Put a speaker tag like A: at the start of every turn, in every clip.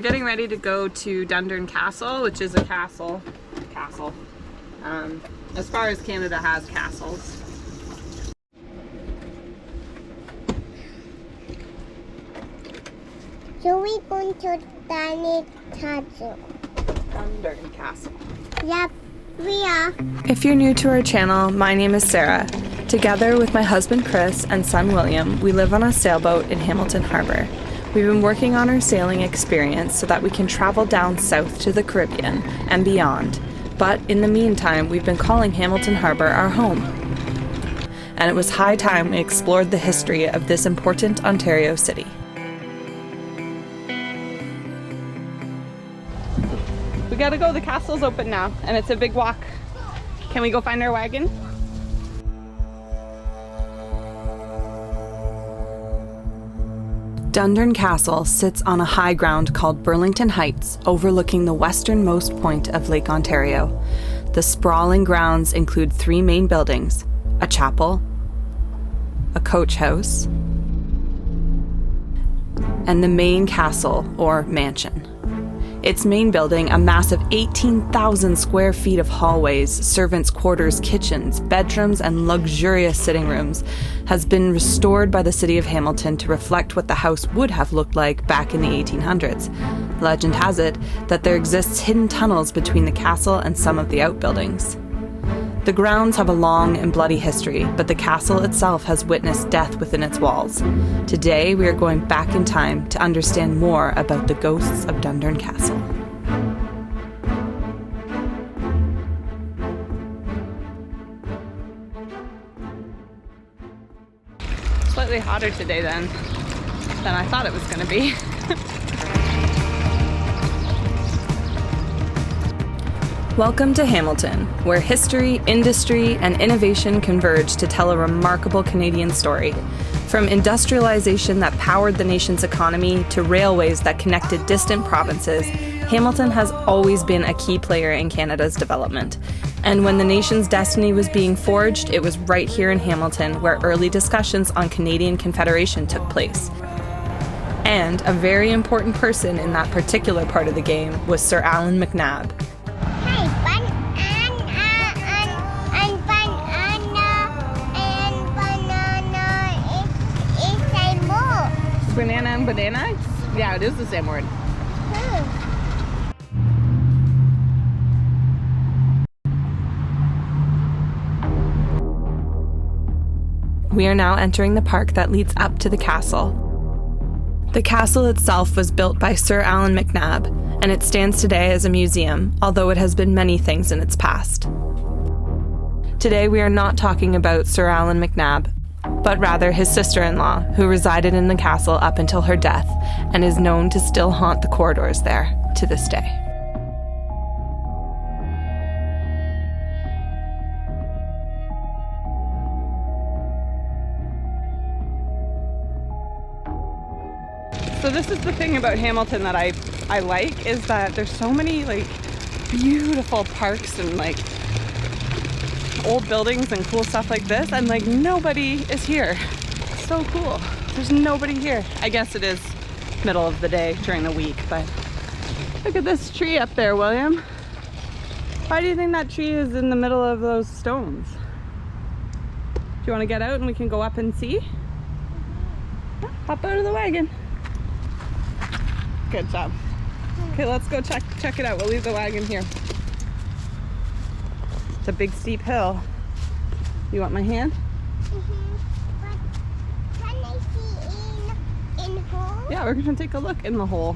A: We're getting ready to go to Dundurn Castle, which is a castle. As far as Canada has castles.
B: So we going to Dundurn Castle.
A: Dundurn Castle.
B: Yep, we are.
C: If you're new to our channel, my name is Sarah. Together with my husband Chris and son William, we live on a sailboat in Hamilton Harbor. We've been working on our sailing experience so that we can travel down south to the Caribbean and beyond. But in the meantime, we've been calling Hamilton Harbor our home. And it was high time we explored the history of this important Ontario city.
A: We gotta go, the castle's open now, and it's a big walk. Can we go find our wagon?
C: Dundurn Castle sits on a high ground called Burlington Heights, overlooking the westernmost point of Lake Ontario. The sprawling grounds include 3 main buildings: a chapel, a coach house, and the main castle or mansion. Its main building, a massive 18,000 square feet of hallways, servants' quarters, kitchens, bedrooms, and luxurious sitting rooms, has been restored by the city of Hamilton to reflect what the house would have looked like back in the 1800s. Legend has it that there exists hidden tunnels between the castle and some of the outbuildings. The grounds have a long and bloody history, but the castle itself has witnessed death within its walls. Today, we are going back in time to understand more about the ghosts of Dundurn Castle.
A: Slightly hotter today than I thought it was gonna be.
C: Welcome to Hamilton, where history, industry, and innovation converge to tell a remarkable Canadian story. From industrialization that powered the nation's economy to railways that connected distant provinces, Hamilton has always been a key player in Canada's development. And when the nation's destiny was being forged, it was right here in Hamilton where early discussions on Canadian Confederation took place. And a very important person in that particular part of the game was Sir Allan MacNab.
A: Banana and banana? Yeah, it is the same word.
C: We are now entering the park that leads up to the castle. The castle itself was built by Sir Allan MacNab, and it stands today as a museum, although it has been many things in its past. Today we are not talking about Sir Allan MacNab, but rather his sister-in-law, who resided in the castle up until her death and is known to still haunt the corridors there to this day.
A: So this is the thing about Hamilton that I like, is that there's so many like beautiful parks and like old buildings and cool stuff like this, and like nobody is here. So cool. There's nobody here. I guess it is middle of the day during the week, but look at this tree up there, William. Why do you think that tree is in the middle of those stones? Do you want to get out and we can go up and see? Yeah, hop out of the wagon. Good job. Okay, let's go check it out. We'll leave the wagon here. It's a big steep hill. You want my hand?
B: But can I see in hole?
A: Yeah, we're gonna take a look in the hole.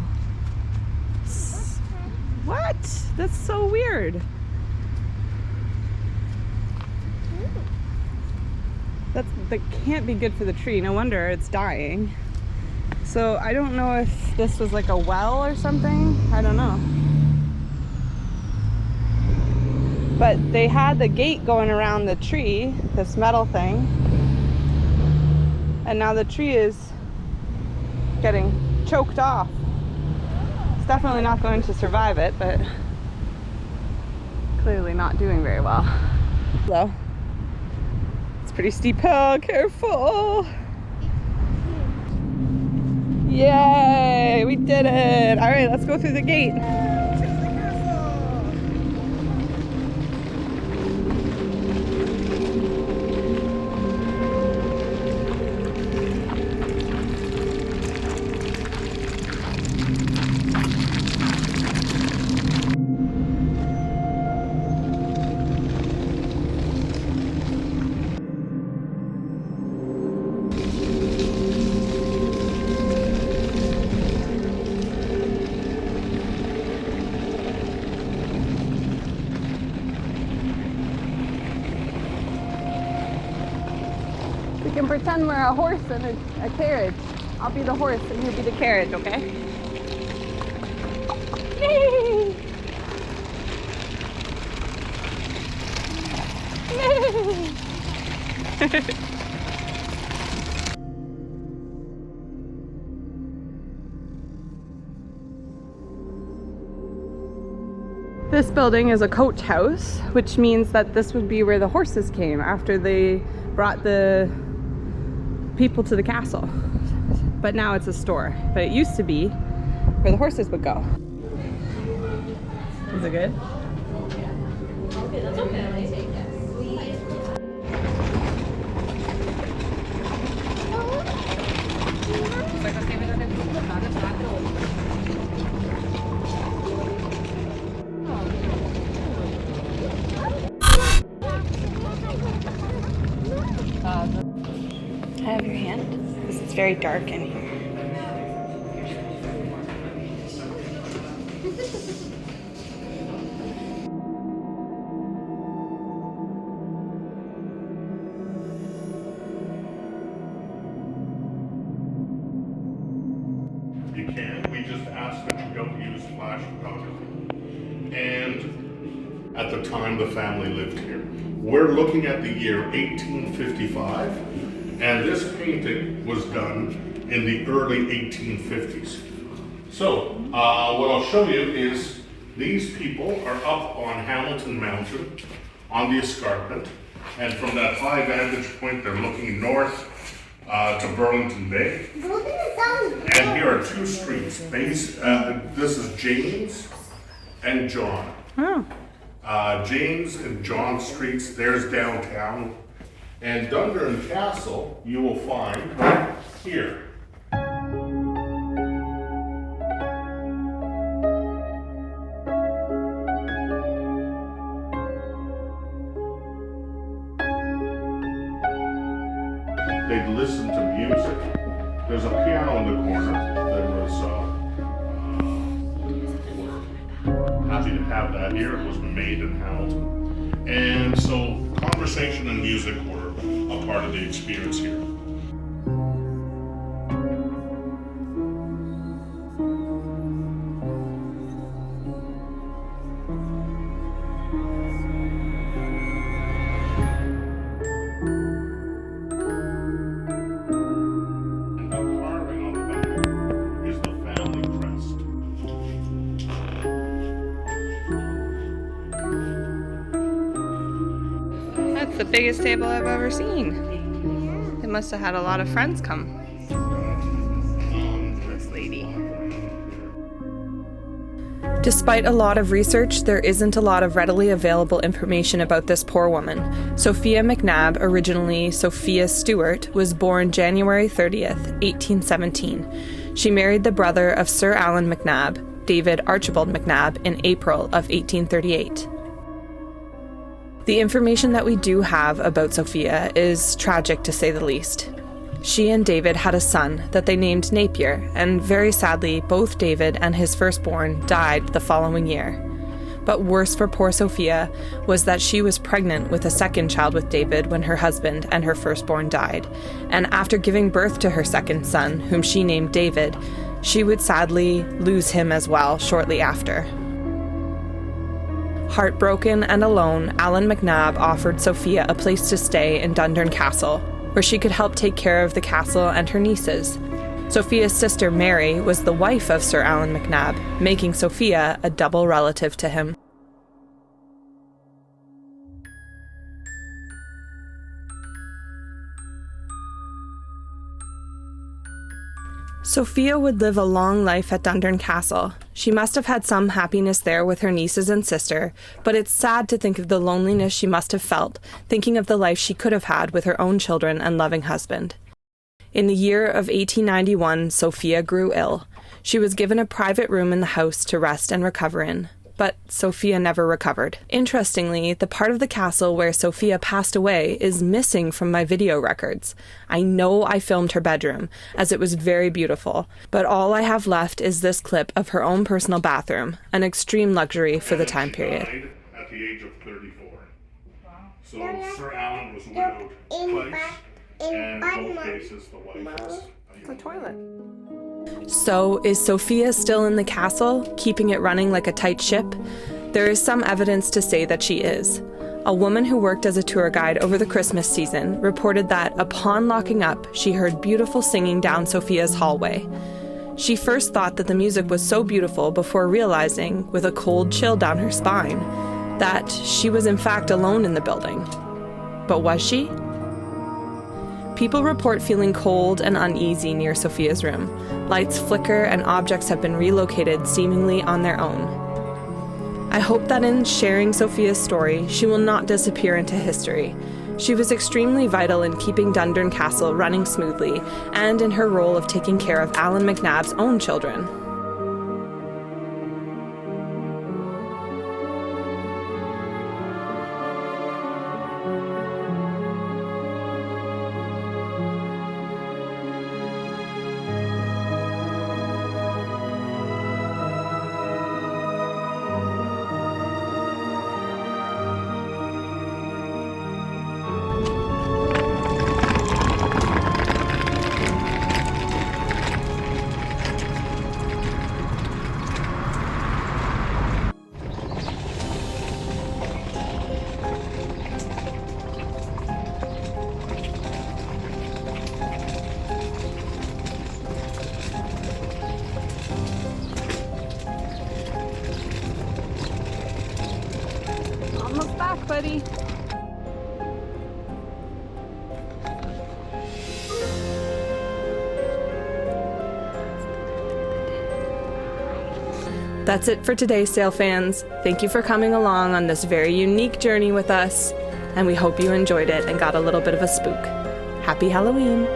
A: What? That's so weird. That can't be good for the tree. No wonder it's dying. So I don't know if this was like a well or something. I don't know. But they had the gate going around the tree, this metal thing, and now the tree is getting choked off. It's definitely not going to survive it, but clearly not doing very well. Hello. It's a pretty steep hill, careful. Yay! We did it! Alright, let's go through the gate. We can pretend we're a horse and a carriage. I'll be the horse and you'll be the carriage, okay? Yay! Yay! This building is a coach house, which means that this would be where the horses came after they brought the people to the castle. But now it's a store. But it used to be where the horses would go. Is it good?
D: Okay, that's okay. I take that.
C: Can I have your hand? Because it's very dark in here.
E: You can. We just ask that you don't use flash photography. And at the time the family lived here. We're looking at the year 1855, and this painting was done in the early 1850s. So, what I'll show you is these people are up on Hamilton Mountain on the escarpment, and from that high vantage point, they're looking north to Burlington Bay. And here are two streets. This is James and John.
A: Oh.
E: James and John streets, there's downtown. And Dundurn Castle, you will find right here. They'd listen to music. There's a piano in the corner. There was happy to have that here. It was made in Hamilton. And so conversation and music were a part of the experience here. And the carving on the back is the family crest.
C: That's the biggest table I've ever seen. They must have had a lot of friends come. This lady. Despite a lot of research, there isn't a lot of readily available information about this poor woman. Sophia McNabb, originally Sophia Stewart, was born January 30th, 1817. She married the brother of Sir Allan McNabb, David Archibald McNabb, in April of 1838. The information that we do have about Sophia is tragic to say the least. She and David had a son that they named Napier, and very sadly, both David and his firstborn died the following year. But worse for poor Sophia was that she was pregnant with a second child with David when her husband and her firstborn died, and after giving birth to her second son, whom she named David, she would sadly lose him as well shortly after. Heartbroken and alone, Allan McNabb offered Sophia a place to stay in Dundurn Castle, where she could help take care of the castle and her nieces. Sophia's sister Mary was the wife of Sir Allan McNabb, making Sophia a double relative to him. Sophia would live a long life at Dundurn Castle. She must have had some happiness there with her nieces and sister, but it's sad to think of the loneliness she must have felt, thinking of the life she could have had with her own children and loving husband. In the year of 1891, Sophia grew ill. She was given a private room in the house to rest and recover in. But Sophia never recovered. Interestingly, the part of the castle where Sophia passed away is missing from my video records. I know I filmed her bedroom, as it was very beautiful, but all I have left is this clip of her own personal bathroom, an extreme luxury for the time period.
E: Died at the age of 34. Wow. So Sir Alan was widowed twice, and in both cases the wife was
A: The toilet.
C: So, is Sophia still in the castle, keeping it running like a tight ship? There is some evidence to say that she is. A woman who worked as a tour guide over the Christmas season reported that, upon locking up, she heard beautiful singing down Sophia's hallway. She first thought that the music was so beautiful before realizing, with a cold chill down her spine, that she was in fact alone in the building. But was she? People report feeling cold and uneasy near Sophia's room. Lights flicker and objects have been relocated seemingly on their own. I hope that in sharing Sophia's story, she will not disappear into history. She was extremely vital in keeping Dundurn Castle running smoothly and in her role of taking care of Alan McNabb's own children.
A: Almost back, buddy.
C: That's it for today, Sail fans. Thank you for coming along on this very unique journey with us, and we hope you enjoyed it and got a little bit of a spook. Happy Halloween!